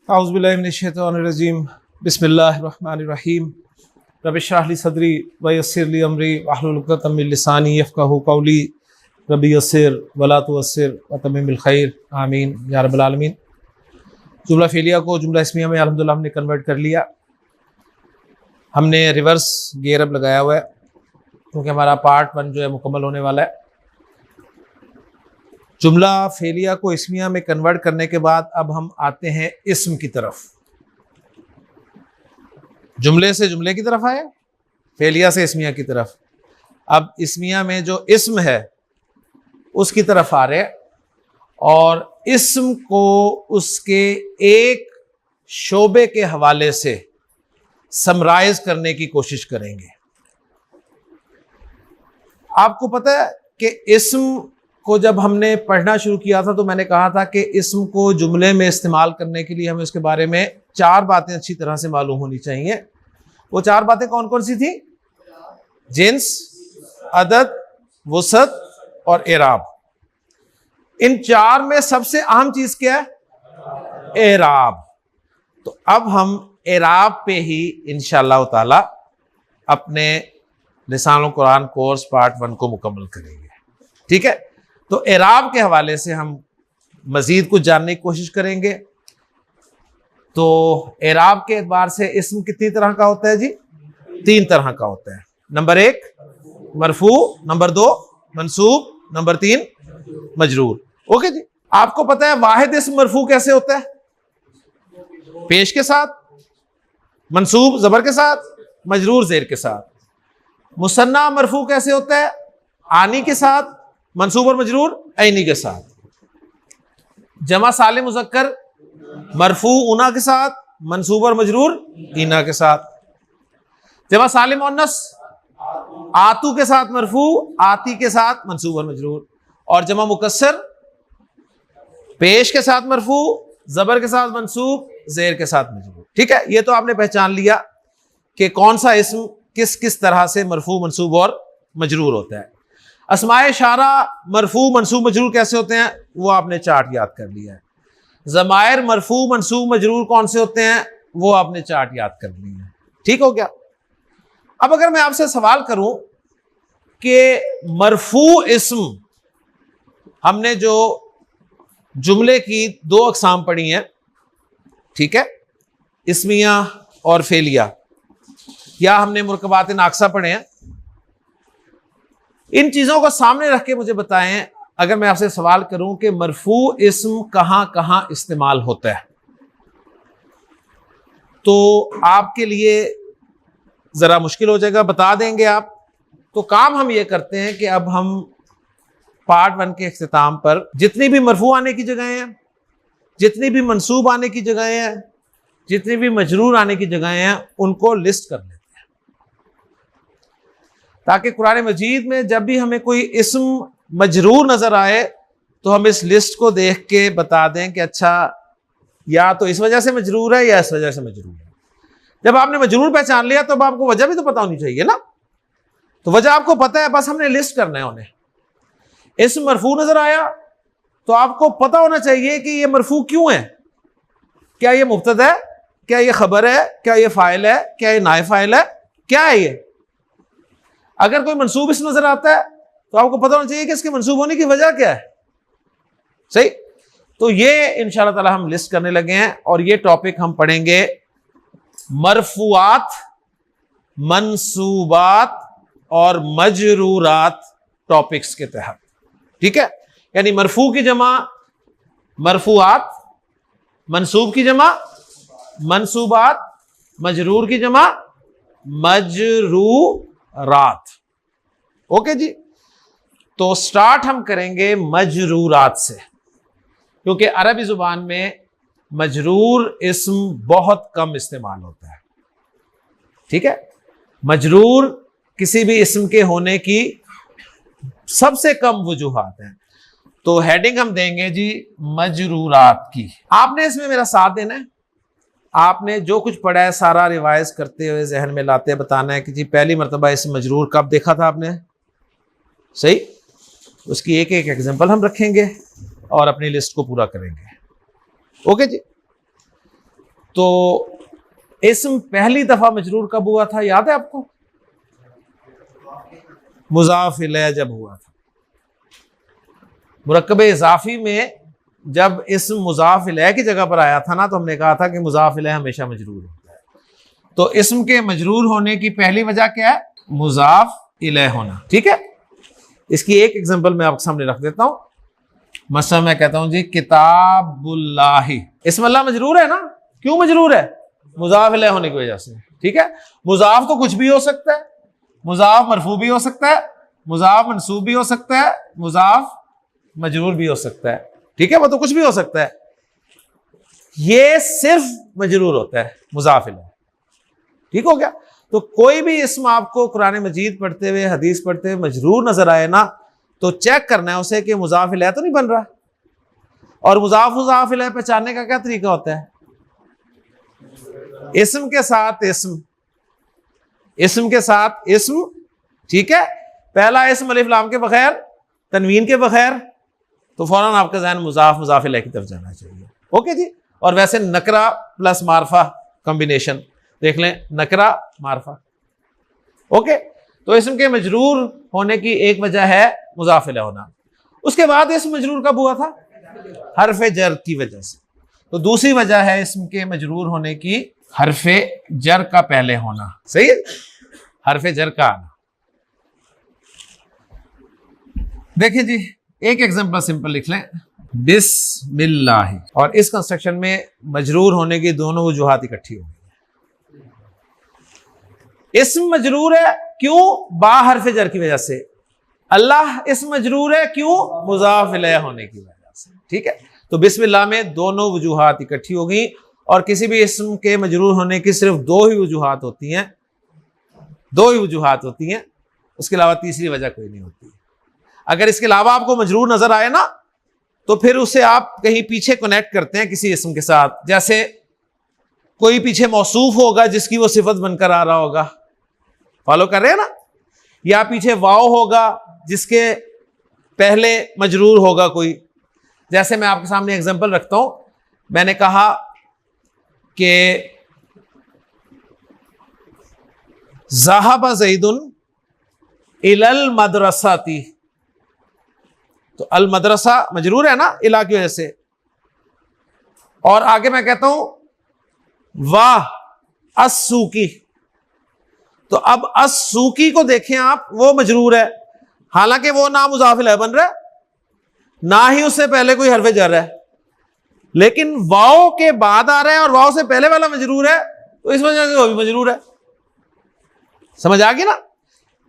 औज़ुबिल्लाहि मिनश्शैतानिर्रजीम बिस्मिल्लाहिर्रहमानिर्रहीम रब्बि इश्रह ली सदरी व यस्सिर ली अमरी वहलुल उक़दतम मिन लिसानी यफ़क़हू क़ौली रब्बि यस्सिर वला तुअस्सिर व तम्मिम बिल खैर आमीन या रब्बल आलमीन। जुमला फ़ेलिया को जुमला इस्मिया में अल्हम्दुलिल्लाह हमने कन्वर्ट कर लिया। हमने रिवर्स गेयर अब लगाया हुआ है क्योंकि हमारा पार्ट 1 जो है मुकम्मल होने वाला है। जुमला फेलिया को इस्मिया में कन्वर्ट करने के बाद अब हम आते हैं इस्म की तरफ। जुमले से जुमले की तरफ आए, फेलिया से इस्मिया की तरफ। अब इस्मिया में जो इस्म है उसकी तरफ आ रहे और इस्म को उसके एक शोबे के हवाले से समराइज करने की कोशिश करेंगे। आपको पता है कि इस्म को जब हमने पढ़ना शुरू किया था तो मैंने कहा था कि इस्म को जुमले में इस्तेमाल करने के लिए हमें उसके बारे में 4 बातें अच्छी तरह से मालूम होनी चाहिए। वो 4 बातें कौन कौन सी थी? जिन्स, अदद, वुसअत और एराब। इन 4 में सबसे अहम चीज क्या है? एराब। तो अब हम एराब पे ही इंशाअल्लाह ताला अपने लिसानुल कुरान कोर्स पार्ट 1 को मुकम्मल करेंगे। ठीक है, तो एराब के हवाले से हम मजीद कुछ जानने की कोशिश करेंगे। तो एराब के एतबार से इस्म कितनी तरह का होता है जी? 3 तरह का होता है। नंबर 1 मरफू, नंबर 2 मंसूब, नंबर 3 मजरूर। ओके जी। आपको पता है वाहिद इस्म मरफू कैसे होता है? पेश के साथ, मंसूब जबर के साथ, मजरूर जेर के साथ। मुसन्ना मरफू कैसे होता है? आनी के साथ, मंसूब और मजरूर ऐनी के साथ। जमा सालिम मुज़क्कर मरफू उना के साथ, मंसूब और मजरूर इना के साथ। जमा सालिम मुअन्नस आतू के साथ मरफू, आती के साथ मंसूब और मजरूर। और जमा मुकस्सर पेश के साथ मरफू, जबर के साथ मंसूब, जेर के साथ मजरूर। ठीक है, ये तो आपने पहचान लिया कि कौन सा इस्म किस किस तरह से मरफू, मंसूब और मजरूर होता है। अस्माए इशारा मरफू, मंसूब, मजरूर कैसे होते हैं वो आपने चार्ट याद कर लिया है। ज़मायर मरफू, मंसूब, मजरूर कौन से होते हैं वो आपने चार्ट याद कर लिया है। ठीक हो गया। अब अगर मैं आपसे सवाल करूं कि मरफू इस्म, हमने जो जुमले की 2 अक़साम पढ़ी हैं, ठीक है, इस्मिया और फेलिया, या हमने मुरकबात नाक़सा पढ़े हैं। इन चीजों को सामने रख के मुझे बताएं, अगर मैं आपसे सवाल करूं कि मरफू इस्म कहां कहां इस्तेमाल होता है, तो आपके लिए जरा मुश्किल हो जाएगा। बता देंगे आप? तो काम हम ये करते हैं कि अब हम पार्ट 1 के इख्तिताम पर जितनी भी मरफू आने की जगह हैं, जितनी भी मंसूब आने की जगह हैं, जितनी भी मजरूर आने की जगह हैं, उनको लिस्ट कर लेते हैं, ताकि कुरान मजीद में जब भी हमें कोई इस्म मजरूर नजर आए तो हम इस लिस्ट को देख के बता दें कि अच्छा, या तो इस वजह से मजरूर है या इस वजह से मजरूर है। जब आपने मजरूर पहचान लिया तो अब आपको वजह भी तो पता होनी चाहिए ना। तो वजह आपको पता है, बस हमने लिस्ट करना है उन्हें। इस्म मरफू नजर आया तो आपको पता होना चाहिए कि ये मरफू क्यों है। क्या ये मुब्तदा है, क्या ये खबर है, क्या ये फाइल है, क्या ये नाइब फाइल है, क्या है ये? अगर कोई मंसूब इस्म नजर आता है तो आपको पता होना चाहिए कि इसके मंसूब होने की वजह क्या है। सही। तो ये इंशाअल्लाह ताला हम लिस्ट करने लगे हैं और ये टॉपिक हम पढ़ेंगे मरफूआत, मंसूबात और मजरूरात टॉपिक्स के तहत। ठीक है, यानी मरफू की जमा मरफूआत, मंसूब की जमा मंसूबात, मजरूर की जमा मजरूरात। ओके जी। तो स्टार्ट हम करेंगे मजरूरात से, क्योंकि अरबी जुबान में मजरूर इस्म बहुत कम इस्तेमाल होता है। ठीक है, मजरूर किसी भी इस्म के होने की सबसे कम वजूहात हैं। तो हेडिंग हम देंगे जी मजरूरात की। आपने इसमें मेरा साथ देना है। आपने जो कुछ पढ़ा है सारा रिवाइज करते हुए जहन में लाते बताना है कि जी पहली मरतबा इस्म मजरूर कब देखा था आपने। सही। उसकी एक एक एग्जांपल हम रखेंगे और अपनी लिस्ट को पूरा करेंगे। ओके जी। तो इस्म पहली दफा मजरूर कब हुआ था, याद है आपको? मुज़ाफ इलैह जब हुआ था। मुरक्कब इज़ाफ़ी में जब इस्म मुज़ाफ इलैह की जगह पर आया था ना, तो हमने कहा था कि मुज़ाफ इलैह हमेशा मजरूर होता है। तो इस्म के मजरूर होने की पहली वजह क्या है? मुज़ाफ इलैह होना। ठीक है, इसकी एक एग्जांपल मैं आपके सामने रख देता हूं। मसला मैं कहता हूं जी किताबुल्लाही, इस्म अल्लाह मजरूर है ना। क्यों मजरूर है? मुज़ाफ इलैह होने की वजह से। ठीक है, मुज़ाफ तो कुछ भी हो सकता है, मुज़ाफ मरफू भी हो सकता है, मुज़ाफ मनसूब भी हो सकता है, मुज़ाफ मजरूर भी हो सकता है। ठीक है, वो तो कुछ भी हो सकता है, ये सिर्फ मजरूर होता है मुज़ाफ इलैह। ठीक हो गया? तो कोई भी इस्म आपको कुरान मजीद पढ़ते हुए, हदीस पढ़ते हुए मजरूर नजर आए ना, तो चेक करना है उसे कि मुज़ाफ इलैह तो नहीं बन रहा। और मुज़ाफ इलैह पहचानने का क्या तरीका होता है? इस्म के साथ इस्म, इस्म के साथ इस्म। ठीक है, पहला इस्म अलिफ लाम के बगैर, तनवीन के बगैर, तो फौरन आपका ज़हन मुज़ाफ इलैह की तरफ जाना चाहिए। ओके जी। और वैसे नकरा प्लस मारफा कॉम्बिनेशन देख लें, नकरा मारफा। ओके, तो इस्म के मजरूर होने की एक वजह है मुज़ाफ इलैह होना। उसके बाद इस्म मजरूर कब हुआ था? हरफ जर की वजह से। तो दूसरी वजह है इस्म के मजरूर होने की हरफ जर का पहले होना। सही है, हरफ जर का आना। देखिए जी, एक एग्जांपल सिंपल लिख लें, बिस्मिल्लाह। और इस कंस्ट्रक्शन में मजरूर होने की दोनों वजूहात इकट्ठी हो गई। इस्म मजरूर है, क्यों? बा हरफ जर की वजह से। अल्लाह इस्म मजरूर है, क्यों? मुज़ाफ इलैह होने की वजह से। ठीक है, तो बिस्मिल्लाह में दोनों वजूहात इकट्ठी हो गई। और किसी भी इस्म के मजरूर होने की सिर्फ दो ही वजूहात होती हैं, दो ही वजूहात होती हैं, उसके अलावा तीसरी वजह कोई नहीं होती। अगर इसके अलावा आपको मजरूर नजर आए ना, तो फिर उसे आप कहीं पीछे कनेक्ट करते हैं किसी इस्म के साथ। जैसे कोई पीछे मौसूफ होगा जिसकी वो सिफत बनकर आ रहा होगा, फॉलो कर रहे हैं ना? या पीछे वाव होगा जिसके पहले मजरूर होगा कोई। जैसे मैं आपके सामने एग्जांपल रखता हूं, मैंने कहा कि ज़हाबा ज़ैदुन इलल मदरसाती, तो अल मदरसा मजरूर है ना इला की वजह से। और आगे मैं कहता हूं वाह अस्सूकी, तो अब अस्सूकी को देखें आप, वो मजरूर है, हालांकि वो ना मुज़ाफ इलैह बन रहा है, ना ही उससे पहले कोई हरफ जर है, लेकिन वाव के बाद आ रहा है और वाव से पहले वाला मजरूर है, तो इस वजह से वो भी मजरूर है। समझ आ गई ना?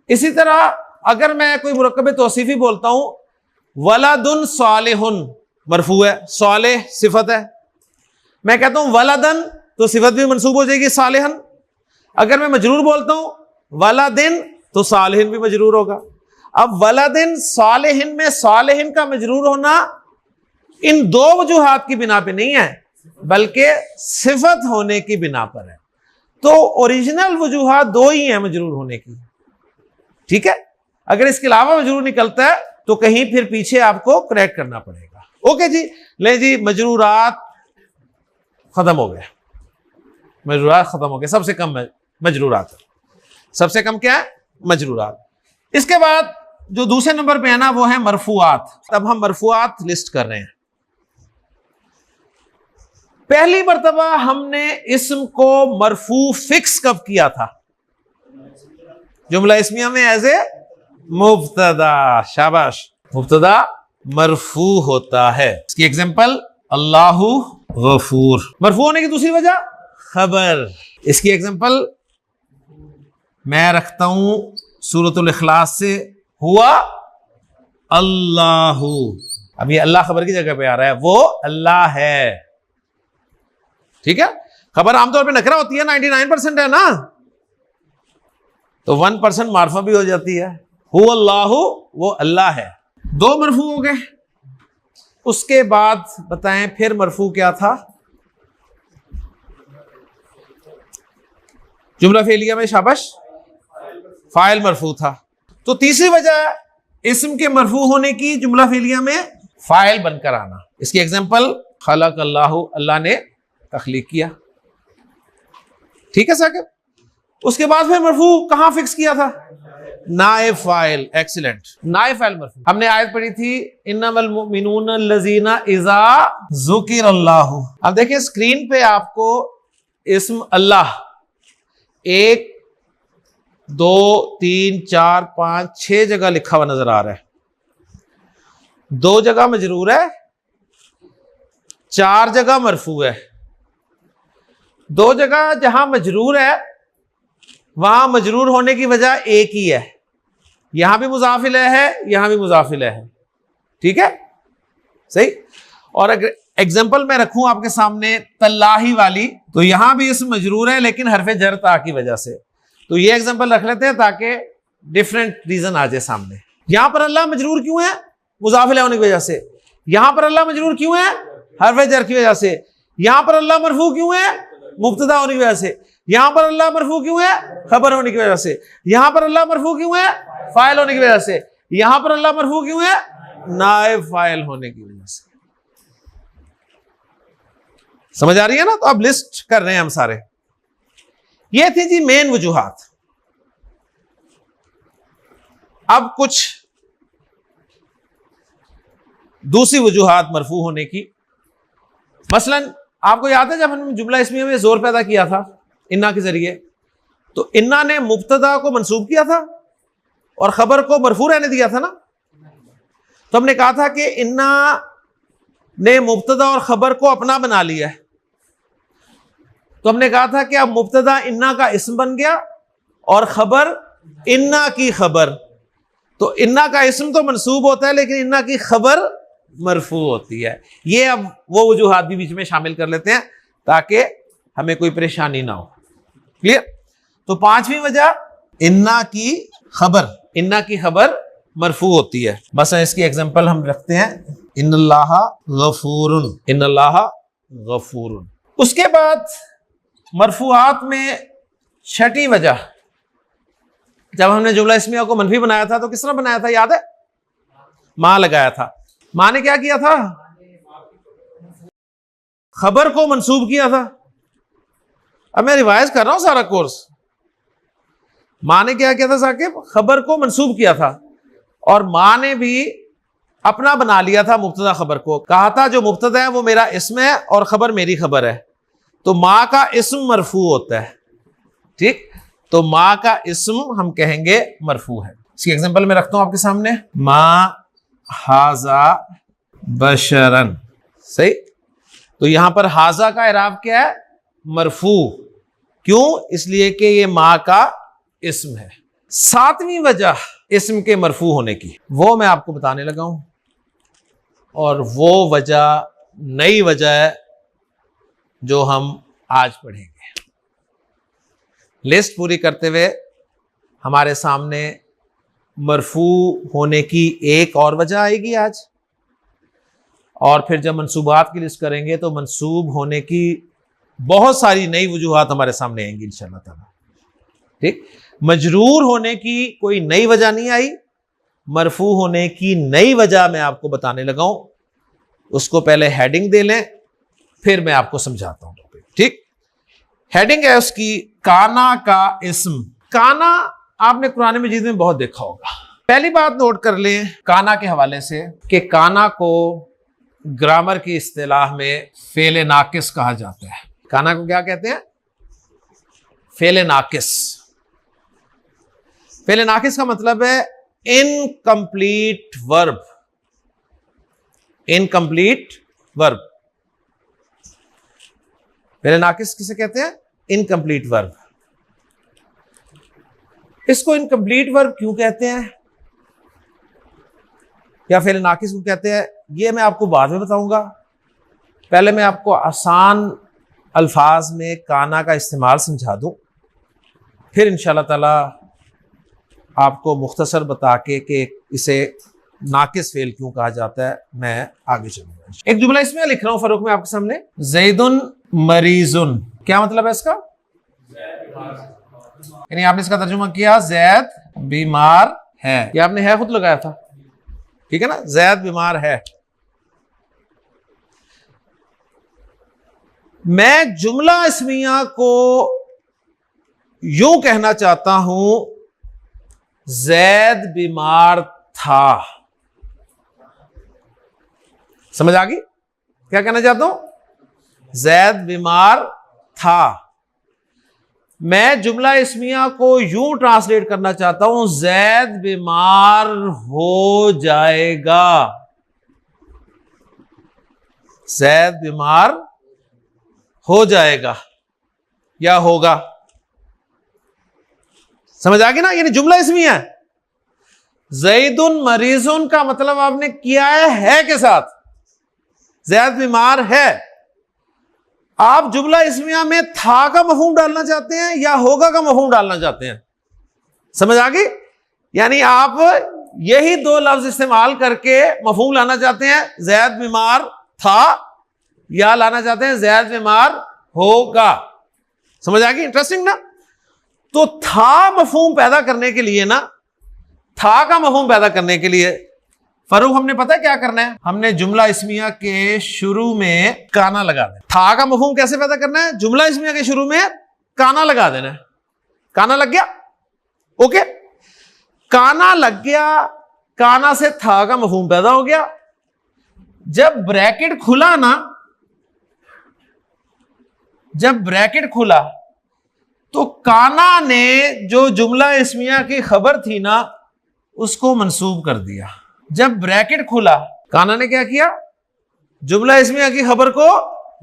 इसी तरह अगर मैं कोई मुरक्कब तौसीफी बोलता हूं, वलदुन सालिहुन मरफू है, सालिह सिफत है, मैं कहता हूं वलदन, तो सिफत भी मंसूब हो जाएगी सालिहन। अगर मैं मजरूर बोलता हूं वलदिन, तो सालिहिन भी मजरूर होगा। अब वलदिन सालिहिन में सालिहिन का मजरूर होना इन दो वजूहात की बिना पे नहीं है, बल्कि सिफत होने की बिना पर है। तो ओरिजिनल वजूहात दो ही हैं मजरूर होने की। ठीक है, अगर इसके अलावा मजरूर निकलता है तो कहीं फिर पीछे आपको करेक्ट करना पड़ेगा। ओके जी, ले जी, मजरूरात खत्म हो गए, मजरूरात खत्म हो गए। सबसे कम मजरूरात, सबसे कम क्या है? मजरूरात। इसके बाद जो दूसरे नंबर पे है ना, वो है मरफूआत। अब हम मरफूआत लिस्ट कर रहे हैं। पहली मर्तबा हमने इस्म को मरफू फिक्स कब किया था? जुमला इस्मिया में एज ए मुब्तदा। शाबाश, मुब्तदा मरफू होता है। इसकी एग्जांपल अल्लाहु गफूर। मरफू होने की दूसरी वजह खबर। इसकी एग्जांपल मैं रखता हूं सूरतुल इखलास से, हुआ अल्लाहु। अब ये अल्लाह खबर की जगह पे आ रहा है, वो अल्लाह है। ठीक है, खबर आमतौर पे नकरा होती है, 99% है ना, तो 1% मार्फा भी हो जाती है। हु अल्लाहु, वो अल्लाह है। दो मरफू हो गए। उसके बाद बताएं फिर मरफू क्या था? जुमला फेलिया में शाबाश फाइल मरफू था। तो तीसरी वजह इस्म के मरफू होने की जुमला फेलिया में फाइल बनकर आना। इसकी एग्जांपल खलक अल्लाहु, अल्लाह ने तख्लीक किया। ठीक है साकिब। उसके बाद फिर मरफू कहां फिक्स किया था? नाइब फाइल। एक्सीलेंट। नाइब फाइल मरफू। हमने आयत पढ़ी थी इन्नमल मुमिनून लजीना इज़ा ज़ुकिरल्लाहु। अब देखिए स्क्रीन पे आपको इस्म अल्लाह 1 2 3 4 5 6 जगह लिखा हुआ नजर आ रहा है। 2 जगह मजरूर है, 4 जगह मरफू है। 2 जगह जहां मजरूर है वहां मजरूर होने की वजह एक ही है, यहां भी मुजाफिल है, यहां भी मुजाफिल है। ठीक है, सही। और अगर एग्जाम्पल मैं रखूं आपके सामने तल्लाही वाली, तो यहां भी इसम मजरूर है लेकिन हरफे जर ता की वजह से। तो ये एग्जाम्पल रख लेते हैं ताकि डिफरेंट रीजन आ जाए सामने। यहां पर अल्लाह मजरूर क्यों है? मुजाफिल होने की वजह से। यहां पर अल्लाह मजरूर क्यों है? हरफे जर की वजह से। यहां पर अल्लाह मरफू क्यों है? मुब्तदा होने की वजह से। यहां पर अल्लाह मरफू क्यों है? खबर होने की वजह से। यहां पर अल्लाह मरफू क्यों है? फाइल होने की वजह से। यहां पर अल्लाह मरफू क्यों है? नाइब फाइल होने की वजह से। समझ आ रही है ना? तो अब लिस्ट कर रहे हैं हम सारे। ये थी जी मेन वजूहात। अब कुछ दूसरी वजूहात मरफू होने की। मसलन आपको याद है जब हमने जुमला इसमिया में जोर पैदा किया था इन्ना के जरिए, तो इन्ना ने मुब्तदा को मंसूब किया था और खबर को मरफू रहने दिया था ना। तो हमने कहा था कि इन्ना ने मुब्तदा और खबर को अपना बना लिया है। तो हमने कहा था कि अब मुब्तदा इन्ना का इस्म बन गया और खबर इन्ना की खबर। तो इन्ना का इस्म तो मंसूब होता है लेकिन इन्ना की खबर मरफू होती है। ये अब वो वजूहात भी बीच में शामिल कर लेते हैं ताकि हमें कोई परेशानी ना हो। क्लियर? तो 5वीं वजह इन्ना की खबर मरफू होती है। बस इसकी एग्जांपल हम रखते हैं इन्नल्लाहा गफूरुन। उसके बाद मरफूआत में 6ठी वजह, जब हमने जुमला इस्मिया को मनफी बनाया था तो किस तरह बनाया था याद है? मां लगाया था। मां ने क्या किया था? खबर को मंसूब किया था। अब मैं रिवाइज कर रहा हूं सारा कोर्स। मां ने क्या किया था साकिब? खबर को मंसूब किया था और मां ने भी अपना बना लिया था मुब्तदा खबर को। कहा था जो मुब्तदा है वो मेरा इस्म है और खबर मेरी खबर है। तो मां का इस्म मरफू होता है। ठीक, तो मां का इस्म हम कहेंगे मरफू है। इसकी एग्जांपल मैं रखता हूं आपके सामने, मां हाजा बशरन। सही। तो यहां पर हाजा का इराब क्या है? मरफू। क्यों? इसलिए कि ये मां का इस्म है। 7वीं वजह इस्म के मरफू होने की, वो मैं आपको बताने लगा हूं और वो वजह नई वजह है जो हम आज पढ़ेंगे। लिस्ट पूरी करते हुए हमारे सामने मरफू होने की एक और वजह आएगी आज, और फिर जब मंसूबात की लिस्ट करेंगे तो मंसूब होने की बहुत सारी नई वजूहात हमारे सामने आएंगी इंशाअल्लाह ताला। ठीक, मजरूर होने की कोई नई वजह नहीं आई, मरफू होने की नई वजह मैं आपको बताने लगा हूं। उसको पहले हेडिंग दे लें, फिर मैं आपको समझाता हूं। ठीक, हेडिंग है उसकी काना का इस्म। काना आपने कुरान मजीद में बहुत देखा होगा। पहली बात नोट कर लें काना के हवाले से कि काना को ग्रामर की इस्तिलाह में फेले नाकिस कहा जाता है। काना को क्या कहते हैं? फेले नाकिस। फेले नाकिस का मतलब है इनकम्प्लीट वर्ब। Incomplete verb. फेले नाकिस किसे कहते हैं? Incomplete verb. इसको इनकम्प्लीट वर्ब क्यों कहते हैं या फेले नाकिस को कहते हैं, ये मैं आपको बाद में बताऊंगा। पहले मैं आपको आसान अल्फाज में काना का इस्तेमाल समझा दूं, फिर इंशाअल्लाह ताला आपको मुख्तसर बता के कि इसे नाकिस फेल क्यों कहा जाता है मैं आगे चलूंगा। एक जुमला इसमें लिख रहा हूं फरूक में आपके सामने, ज़ैदुन मरीजुन। क्या मतलब है इसका? यानी आपने इसका तर्जुमा किया जैद बीमार है। ये आपने है खुद लगाया था, ठीक है ना? जैद बीमार है। मैं जुमला इसमिया को यूं कहना चाहता हूं जैद बीमार था। समझ आ गई क्या कहना चाहता हूं? जैद बीमार था। मैं जुमला इस्मिया को यूं ट्रांसलेट करना चाहता हूं, जैद बीमार हो जाएगा। जैद बीमार हो जाएगा या होगा। समझ आ गई ना? यानी जुमला इस्मिया है। जैदुन मरीजुन का मतलब आपने किया है के साथ। जैद बीमार है। आप जुमला इस्मिया में था का मफहूम डालना चाहते हैं या होगा का मफहूम डालना चाहते हैं? समझ आ गई? यानी आप यही दो लफ्ज इस्तेमाल करके मफहूम लाना चाहते हैं, जैद बीमार था, या लाना चाहते हैं जैद बीमार होगा। समझ आ गई? इंटरेस्टिंग ना? तो था मफहूम पैदा करने के लिए ना, था का मफहूम पैदा करने के लिए फरूक हमने पता है क्या करना है? हमने जुमला इस्मिया के शुरू में काना लगा देना। था का मफहूम कैसे पैदा करना है? जुमला इस्मिया के शुरू में काना लगा देना है। काना लग गया? ओके, काना लग गया। काना से था का मफहूम पैदा हो गया। जब ब्रैकेट खुला ना, जब ब्रैकेट खुला तो काना ने जो जुमला इस्मिया की खबर थी ना, उसको मंसूब कर दिया। जब ब्रैकेट खुला, काना ने क्या किया? जुमला इस्मिया की खबर को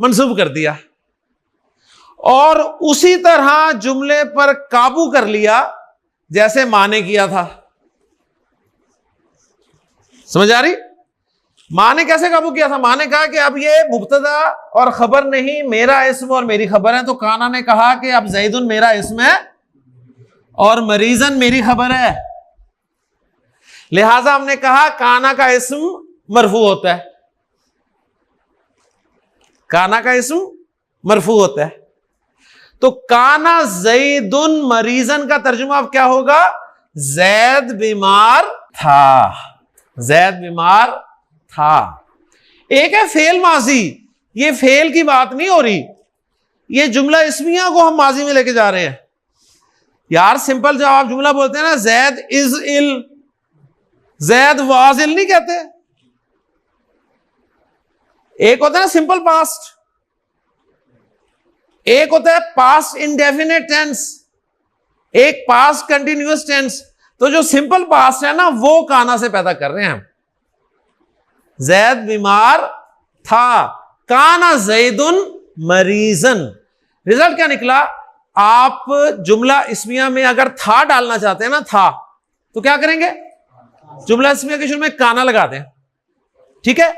मंसूब कर दिया और उसी तरह जुमले पर काबू कर लिया जैसे मां ने किया था। समझ आ रही? मां ने कैसे काबू किया था? मां ने कहा कि अब ये मुब्तदा और खबर नहीं, मेरा इस्म और मेरी खबर है। तो काना ने कहा कि अब जैदुन मेरा इस्म है और मरीजन मेरी खबर है। लिहाजा हमने कहा काना का इस्म मरफू होता है। काना का इस्म मरफू होता है। तो काना जैदुन मरीजन का तर्जुमा अब क्या होगा? जैद बीमार था। जैद बीमार था। एक है फेल माजी, ये फेल की बात नहीं हो रही, ये जुमला इस्मिया को हम माजी में लेके जा रहे हैं। यार सिंपल जब आप जुमला बोलते हैं ना, Zaid is ill, Zaid was ill नहीं कहते। एक होता है ना सिंपल पास्ट, एक होता है पास्ट इंडेफिनेट टेंस, एक पास्ट कंटिन्यूअस टेंस। तो जो सिंपल पास्ट है ना, वो काना से पैदा कर रहे हैं हम। जैद बीमार था, काना जैदुन मरीजन। रिजल्ट क्या निकला? आप जुमला इस्मिया में अगर था डालना चाहते हैं ना, था, तो क्या करेंगे? जुमला इस्मिया के शुरू में काना लगा दें, ठीक है,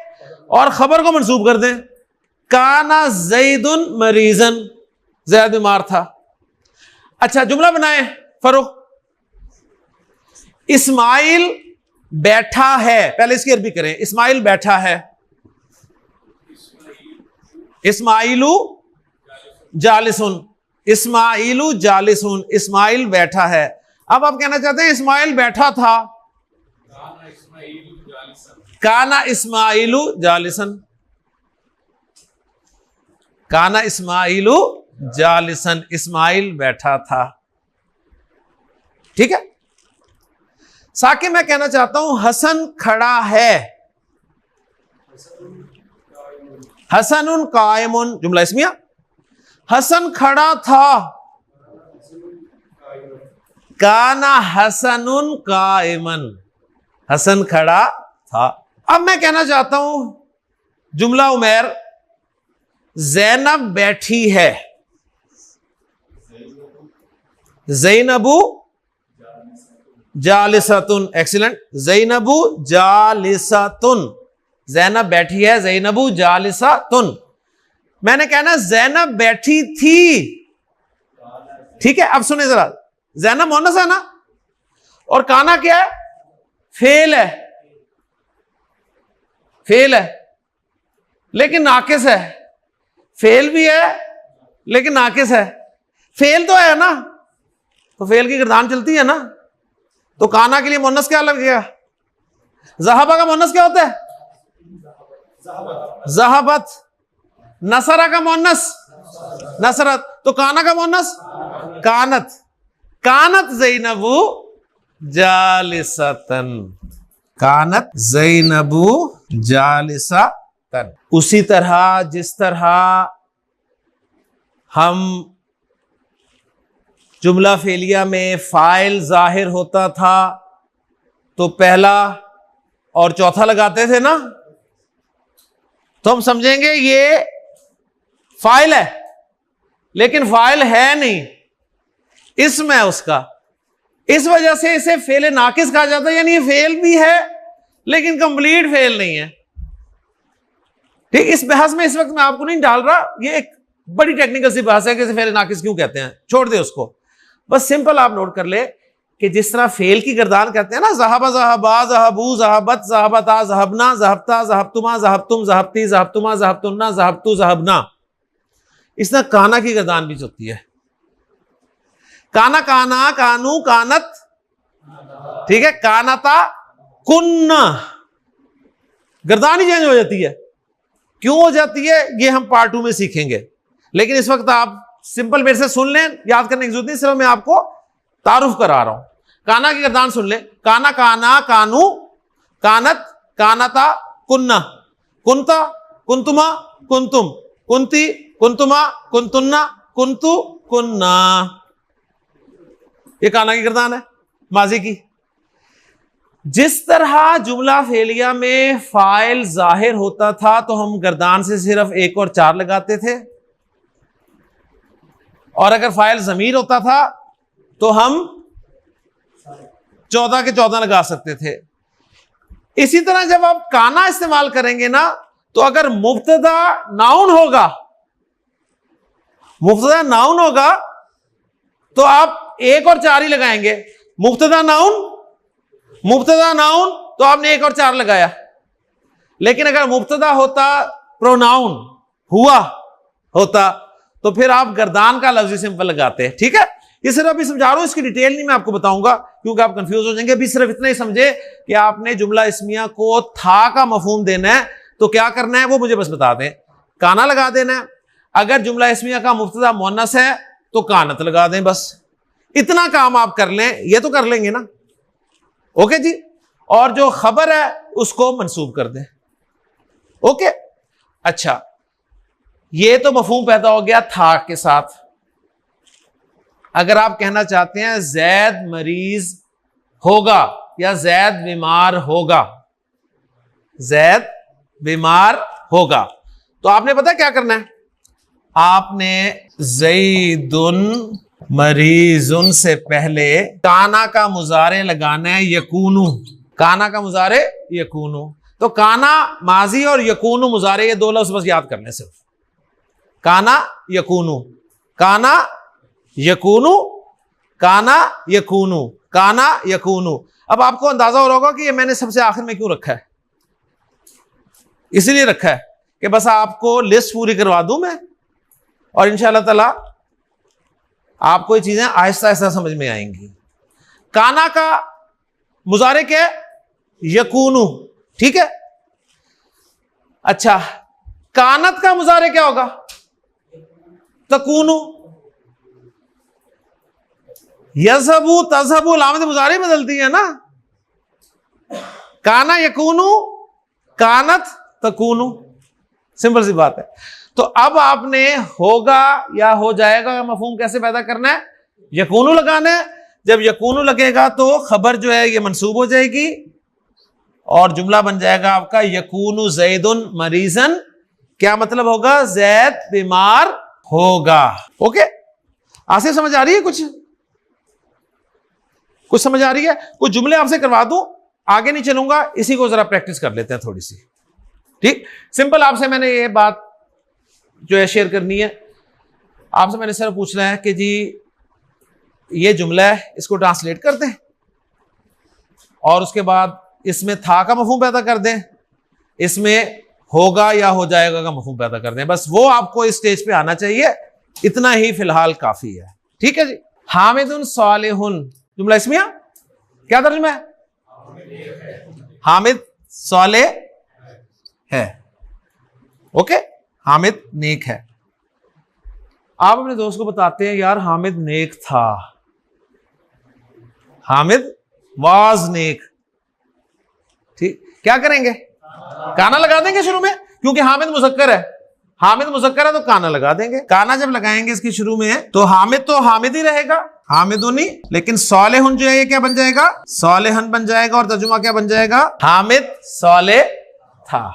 और खबर को मंसूब कर दें, काना जैदुन मरीजन, जैद बीमार था। अच्छा, जुमला बनाए फरूक, इस्माइल बैठा है। पहले इसकी अरबी करें। इस्माइल बैठा है, इस्माइलू जालिसुन, इस्माइलू जालिसुन, इस्माइल बैठा है। अब आप कहना चाहते हैं इस्माइल बैठा था, काना इस्माइलू जालिसन, काना इस्माइलू जालिसन, इस्माइल बैठा था। ठीक है। साके मैं कहना चाहता हूं हसन खड़ा है, हसनुन कायमुन, जुमला इस्मिया। हसन खड़ा था, काना हसनुन कायमन, हसन खड़ा था। अब मैं कहना चाहता हूं जुमला उमैर, जैनब बैठी है, जैनबू जालिसतुन, एक्सीलेंट, जैनबू जालिसतुन, जैनब बैठी है, जैनबू जालिसतुन। मैंने कहना जैनब बैठी थी, ठीक है। अब सुने जरा, जैनब मोनस है ना, और काना क्या है? फेल है, फेल है लेकिन नाकिस है, फेल भी है लेकिन नाकिस है। फेल तो है ना, तो फेल की गिरदान चलती है ना, तो काना के लिए मोनस क्या लग गया? जहाबा का मोनस क्या होता है? जहाबत। नसरा का मोनस नसरत, तो काना का मोनस कानत। कानत ज़ैनबु जालिसतन, कानत ज़ैनबु जालिसतन। उसी तरह जिस तरह हम जुमला फेलिया में फाइल जाहिर होता था तो पहला और चौथा लगाते थे ना, तो हम समझेंगे ये फाइल है, लेकिन फाइल है नहीं, इसम है उसका। इस वजह से इसे फेल नाकिस कहा जाता है, यानी ये फेल भी है लेकिन कंप्लीट फेल नहीं है। ठीक, इस बहस में इस वक्त मैं आपको नहीं डाल रहा, ये एक बड़ी टेक्निकल सी बहस है कि इसे फेल नाकिस क्यों कहते हैं, छोड़ दे उसको। बस सिंपल आप नोट कर ले कि जिस तरह फेल की गर्दान कहते हैं ना, ज़हबा ज़हबा ज़हबू ज़हबत ज़हबता ज़हबना ज़हबता ज़हबतुमा ज़हबतुम ज़हबती ज़हबतुमा ज़हबतुन्ना ज़हबतु ज़हबना, इस तरह काना की गर्दान भी होती है। काना काना कानू कानत, ठीक है, कानता कुन्ना, गर्दान ही चेंज हो जाती है। क्यों हो जाती है ये हम पार्ट 2 में सीखेंगे, लेकिन इस वक्त आप सिंपल मेरे से सुन लें, याद करने की जरूरत नहीं, सिर्फ मैं आपको तारुफ करा रहा हूं। काना की गर्दान सुन ले, काना काना कानू कानत कानता कुन्ना, कुंता कुंतुमा कुंतुम, कुंती कुंतुमा कुंतुन्ना कुंतु कुन्ना, ये काना की गर्दान है माजी की। जिस तरह जुमला फेलिया में फाइल जाहिर होता था तो हम गर्दान से सिर्फ 1 और 4 लगाते थे, और अगर फाइल जमीर होता था तो हम 14 के 14 लगा सकते थे। इसी तरह जब आप काना इस्तेमाल करेंगे ना, तो अगर मुब्तदा नाउन होगा, मुब्तदा नाउन होगा तो आप 1 और 4 ही लगाएंगे। मुब्तदा नाउन तो आपने 1 और 4 लगाया। लेकिन अगर मुब्तदा होता प्रोनाउन हुआ होता तो फिर आप गर्दान का लफ्ज़ सिंपल लगाते हैं। ठीक है, ये सिर्फ अभी समझा रहा हूं, इसकी डिटेल नहीं मैं आपको बताऊंगा क्योंकि आप कंफ्यूज हो जाएंगे। अभी सिर्फ इतना ही समझे कि आपने जुमला इस्मिया को था का मफहूम देना है तो क्या करना है वो मुझे बस बता दें, काना लगा देना है। अगर जुमला इस्मिया का मुब्तदा मुअन्नस है तो कानत लगा दें, बस इतना काम आप कर लें, ये तो कर लेंगे ना। ओके जी, और जो खबर है उसको मंसूब कर दें। ओके, अच्छा, ये तो मफहूम पैदा हो गया था के साथ। अगर आप कहना चाहते हैं जैद मरीज होगा या जैद बीमार होगा, जैद बीमार होगा, तो आपने पता क्या करना है, आपने ज़ैदुन मरीजुन से पहले काना का मुजारे लगाना है यकूनु, काना का मुजारे यकूनु। तो काना माजी और यकूनु मुजारे, ये 2 लफ्ज बस याद करने सिर्फ, काना यकूनु, काना यकूनु, काना यकूनु, काना यकूनु। अब आपको अंदाजा हो रहा होगा कि ये मैंने सबसे आखिर में क्यों रखा है। इसलिए रखा है कि बस आपको लिस्ट पूरी करवा दूं मैं, और इंशाअल्लाह ताला आपको ये चीजें आहिस्ता आहिस्ता समझ में आएंगी। काना का मुजारे क्या है, यकूनु, ठीक है। अच्छा, कानत का मुजारे क्या होगा, तकूनु। यज़हबु तज़हबु लामत मुजारे बदलती है ना, काना यकूनु, कानत तकूनु, सिंपल सी बात है। तो अब आपने होगा या हो जाएगा का मफहूम कैसे पैदा करना है, यकूनु लगाना है। जब यकूनु लगेगा तो खबर जो है ये मंसूब हो जाएगी और जुमला बन जाएगा आपका यकूनु ज़ैदुन मरीजन। क्या मतलब होगा, जैद बीमार होगा। ओके, आसिफ समझ आ रही है, कुछ समझ आ रही है? कुछ जुमले आपसे करवा दूं, आगे नहीं चलूंगा, इसी को जरा प्रैक्टिस कर लेते हैं थोड़ी सी। ठीक, सिंपल आपसे मैंने ये बात जो है शेयर करनी है। आपसे मैंने सिर्फ पूछना है कि जी ये जुमला है, इसको ट्रांसलेट कर दें और उसके बाद इसमें था का मफहूम पैदा कर दें, इसमें होगा या हो जाएगा का मफहूम पैदा कर दें। बस वो आपको इस स्टेज पे आना चाहिए, इतना ही फिलहाल काफी है। ठीक है जी। हामिदुन सालिहुन, जुमला इस्मिया क्या तर्जुमा है, हामिद सालेह है। ओके, हामिद नेक है। आप अपने दोस्त को बताते हैं यार हामिद नेक था, हामिद वाज नेक। ठीक, क्या करेंगे? काना लगा देंगे शुरू में, क्योंकि हामिद मुज़क्कर है, हामिद मुज़क्कर है तो काना लगा देंगे। काना जब लगाएंगे इसकी शुरू में तो हामिद ही रहेगा, हामिदुनी। लेकिन सालेहुन जो है ये क्या बन जाएगा? सालेहन बन जाएगा। और तर्जुमा क्या बन जाएगा? हामिद साले था।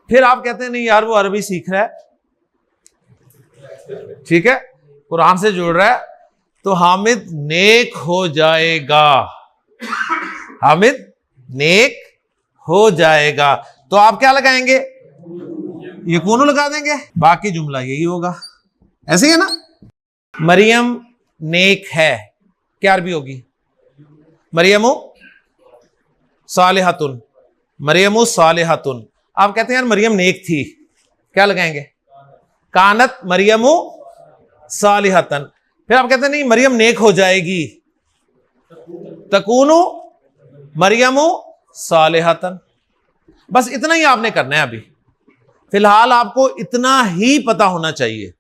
फिर आप कहते हैं नहीं यार वो अरबी सीख रहा है, ठीक है, कुरान से जुड़ रहा है, तो हामिद नेक हो जाएगा, हामिद नेक हो जाएगा। तो आप क्या लगाएंगे? यकून लगा देंगे, बाकी जुमला यही होगा। ऐसे ही है ना? मरियम नेक है, क्या अरबी होगी? मरियमु सालिहतुन, मरियमु सालिहतुन। आप कहते हैं यार मरियम नेक थी, क्या लगाएंगे? कानत मरियमु सालिहतन। फिर आप कहते हैं नहीं मरियम नेक हो जाएगी, तकूनु मरियमु सालिहतन। बस इतना ही आपने करना है। अभी फिलहाल आपको इतना ही पता होना चाहिए।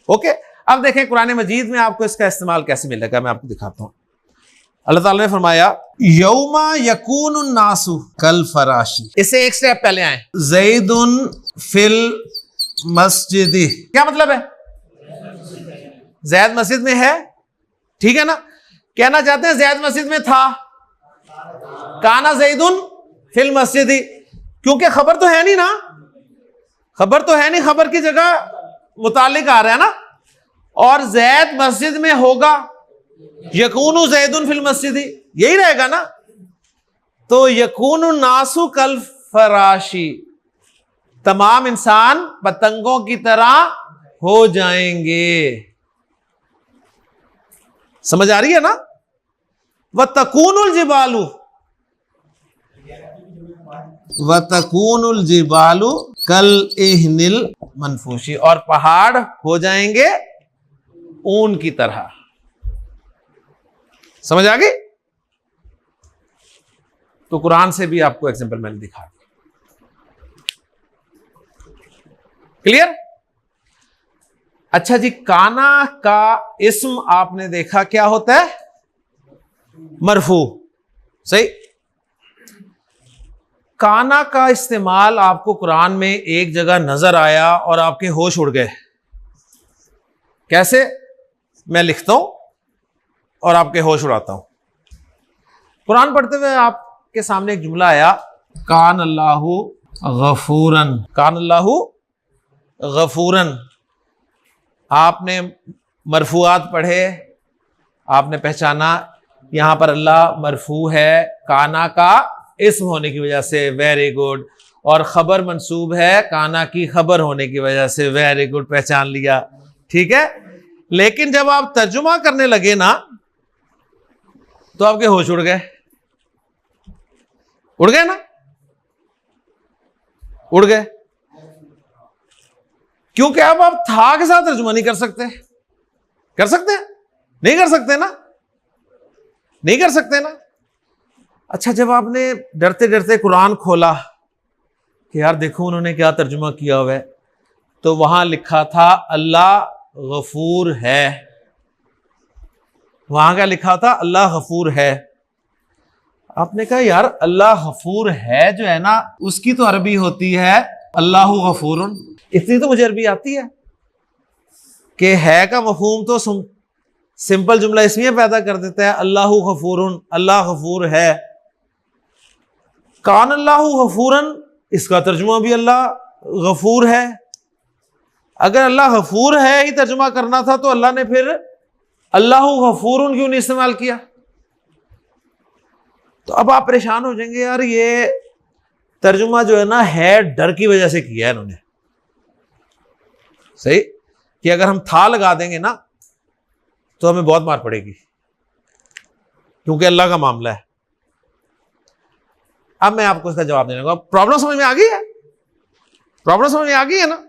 ओके, अब देखें कुरान मजीद में आपको इसका इस्तेमाल कैसे मिलेगा, मैं आपको दिखाता हूं। अल्लाह ताला ने फरमाया यौमा यकूनु नासु कल फराशी। इससे एक स्टेप पहले आए, ज़ैदुन फिल मस्जिदी। क्या मतलब है? ज़ैद मस्जिद में है, ठीक है ना? कहना चाहते हैं ज़ैद मस्जिद में था, काना ज़ैदुन फिल मस्जिदी, क्योंकि खबर तो है नहीं ना, खबर तो है नहीं, खबर की जगह मुतालिक आ रहा है ना। और ज़ैद मस्जिद में होगा, यकूनु ज़ैदुन फिल मस्जिदी, यही रहेगा ना। तो यकूनु नासु कल फराशी, तमाम इंसान पतंगों की तरह हो जाएंगे। समझ आ रही है ना? व तकूनुल जिबालु, व तकूनुल जिबालु कल इहनिल मनफूशी, और पहाड़ हो जाएंगे ऊन की तरह। समझ आ गई? तो कुरान से भी आपको एग्जांपल मैंने दिखा दिया। क्लियर? अच्छा जी, काना का इस्म आपने देखा क्या होता है? मरफू। सही। काना का इस्तेमाल आपको कुरान में एक जगह नजर आया और आपके होश उड़ गए। कैसे? मैं लिखता हूं और आपके होश उड़ाता हूं। कुरान पढ़ते हुए आपके सामने एक जुमला आया, कान अल्लाहु गफूरन, कान अल्लाहु गफूरन। आपने मरफूआत पढ़े, आपने पहचाना यहां पर अल्लाह मरफू है काना का इस्म होने की वजह से, वेरी गुड। और खबर मंसूब है काना की खबर होने की वजह से, वेरी गुड, पहचान लिया, ठीक है। लेकिन जब आप तर्जुमा करने लगे ना तो आपके होश उड़ गए, उड़ गए ना, उड़ गए। क्योंकि अब आप था के साथ तर्जुमा नहीं कर सकते। कर सकते हैं? नहीं कर सकते ना, नहीं कर सकते ना। अच्छा, जब आपने डरते डरते कुरान खोला कि यार देखो उन्होंने क्या तर्जुमा किया हुआ है, तो वहां लिखा था अल्लाह गफूर है। वहां क्या लिखा था? अल्लाह गफूर है। आपने कहा यार अल्लाह गफूर है जो है ना, उसकी तो अरबी होती है अल्लाहु गफूरुन। इतनी तो मुझे अरबी आती है कि है का मफहूम तो सिंपल जुमला इसमें पैदा कर देता है, अल्लाहु गफूरुन, अल्लाह गफूर है। कान अल्लाहु गफूरन, इसका तर्जुमा भी अल्लाह गफूर है। अगर अल्लाह गफूर है ही तर्जुमा करना था तो अल्लाह ने फिर अल्लाहु गफूरुन क्यों नहीं इस्तेमाल किया? तो अब आप परेशान हो जाएंगे, यार ये तर्जुमा जो है ना है डर की वजह से किया है इन्होंने। सही कि अगर हम था लगा देंगे ना तो हमें बहुत मार पड़ेगी, क्योंकि अल्लाह का मामला है। अब मैं आपको इसका जवाब देने लगा। प्रॉब्लम समझ में आ गई है? प्रॉब्लम समझ में आ गई है ना?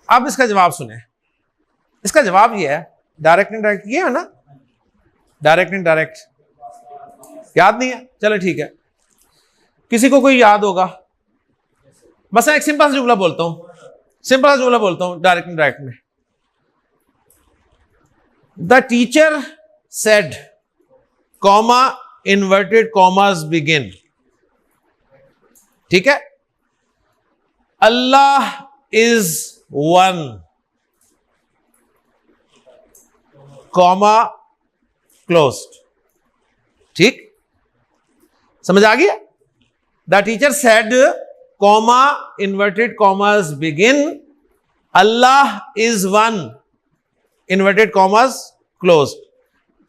अब इसका जवाब सुने। इसका जवाब ये है, डायरेक्ट इनडायरेक्ट ये है ना, डायरेक्ट इनडायरेक्ट याद नहीं है? चलो ठीक है, किसी को कोई याद होगा। बस मैं एक सिंपल सा जुमला बोलता हूं, सिंपल जुमला बोलता हूं डायरेक्ट में। The teacher said, comma inverted commas begin. ठीक है, Allah is one, comma closed. ठीक, समझ आ गया? The teacher said, comma inverted commas begin, Allah is one, inverted commas closed.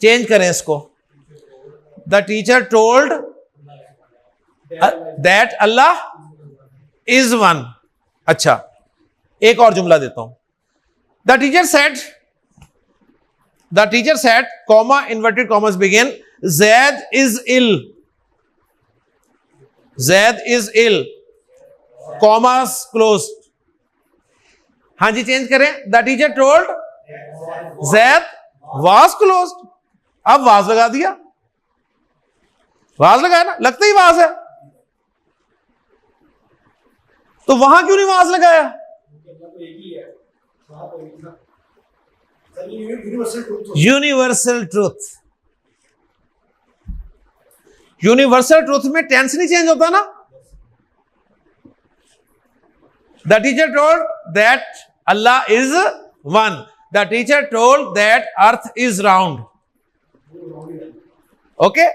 Change करें इसको, the teacher told that Allah is one. अच्छा, एक और जुमला देता हूं, the teacher said, comma inverted commas begin, Zaid is ill, Zaid is ill, commas closed. हां जी, चेंज करें, the teacher told Zaid was closed. अब वाज लगा दिया, वाज लगाया ना, लगता ही वाज है, तो वहां क्यों नहीं वाज लगाया? यूनिवर्सल ट्रूथ, यूनिवर्सल ट्रूथ में टेंस नहीं चेंज होता ना। The teacher told that Allah is one, the teacher told that earth is round. Okay,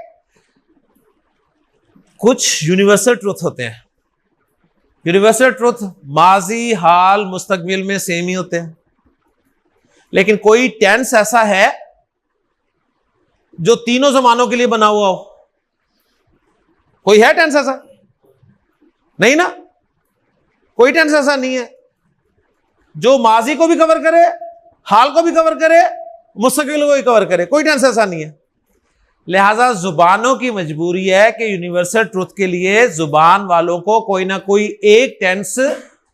कुछ यूनिवर्सल ट्रूथ होते हैं। यूनिवर्सल ट्रूथ माजी, हाल, मुस्तकबिल में सेम ही होते हैं, लेकिन कोई टेंस ऐसा है जो तीनों जमानों के लिए बना हुआ हो। कोई है टेंस ऐसा? नहीं ना, कोई टेंस ऐसा नहीं है जो माजी को भी कवर करे, हाल को भी कवर करे, मुस्तकबिल को भी कवर करे। कोई टेंस ऐसा नहीं है। लिहाजा जुबानों की मजबूरी है कि यूनिवर्सल ट्रूथ के लिए जुबान वालों को कोई ना कोई एक टेंस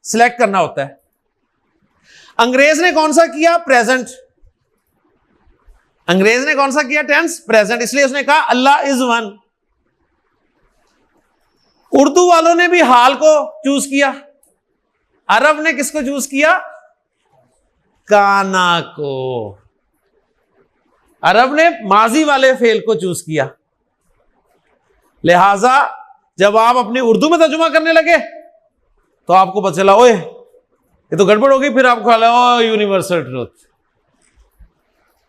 सिलेक्ट करना होता है। अंग्रेज ने कौन सा किया? प्रेजेंट। अंग्रेज ने कौन सा किया? टेंस प्रेजेंट, इसलिए उसने कहा अल्लाह इज वन। उर्दू वालों ने भी हाल को चूज किया, अरब ने किसको चूज किया? काना को। अरब ने माजी वाले फेल को चूज किया। लिहाजा जब आप अपनी उर्दू में तर्जुमा करने लगे तो आपको पता चला ओए ये तो गड़बड़ हो गई, फिर आपको ख्याल ओ यूनिवर्सल ट्रूथ।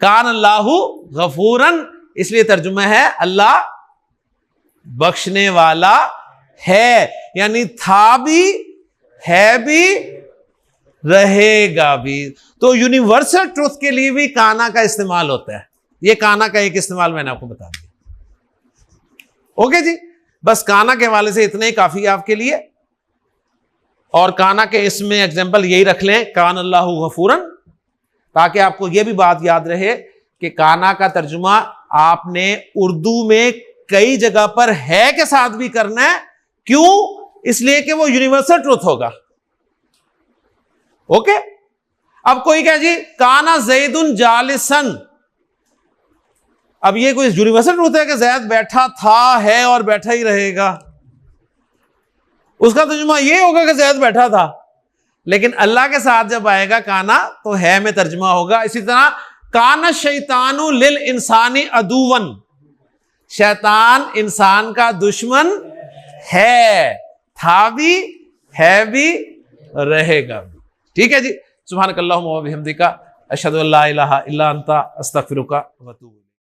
कान अल्लाहु गफूरन, इसलिए तर्जुमा है अल्लाह बख्शने वाला है, यानी था भी, है भी, रहेगा भी। तो यूनिवर्सल ट्रूथ के लिए भी काना का इस्तेमाल होता है। ये काना का एक इस्तेमाल मैंने आपको बता दिया। ओके जी, बस काना के हवाले से इतना ही काफी है आपके लिए। और काना के इसमें एग्जाम्पल यही रख लें, कान अल्लाहु गफूरन, ताकि आपको यह भी बात याद रहे कि काना का तर्जुमा आपने उर्दू में कई जगह पर है के साथ भी करना है। क्यों? इसलिए कि वो यूनिवर्सल ट्रूथ होगा। ओके, अब कोई कहे जी काना ज़ैदुन जालिसन, अब ये कोई यूनिवर्सल ट्रूथ है कि ज़ैद बैठा था, है और बैठा ही रहेगा? उसका तर्जुमा ये होगा कि ज़ैद बैठा था, लेकिन अल्लाह के साथ जब आएगा काना तो है में तर्जुमा होगा। इसी तरह काना शैतानु लिल इंसानी अदुवन, शैतान इंसान का दुश्मन है, था भी, है भी, रहेगा भी। ठीक है जी, सुभानक अल्लाहुम्मा व बिहम्दिका अशहदु अल्ला इलाहा इल्ला अंता अस्तगफिरुका व अतूबु।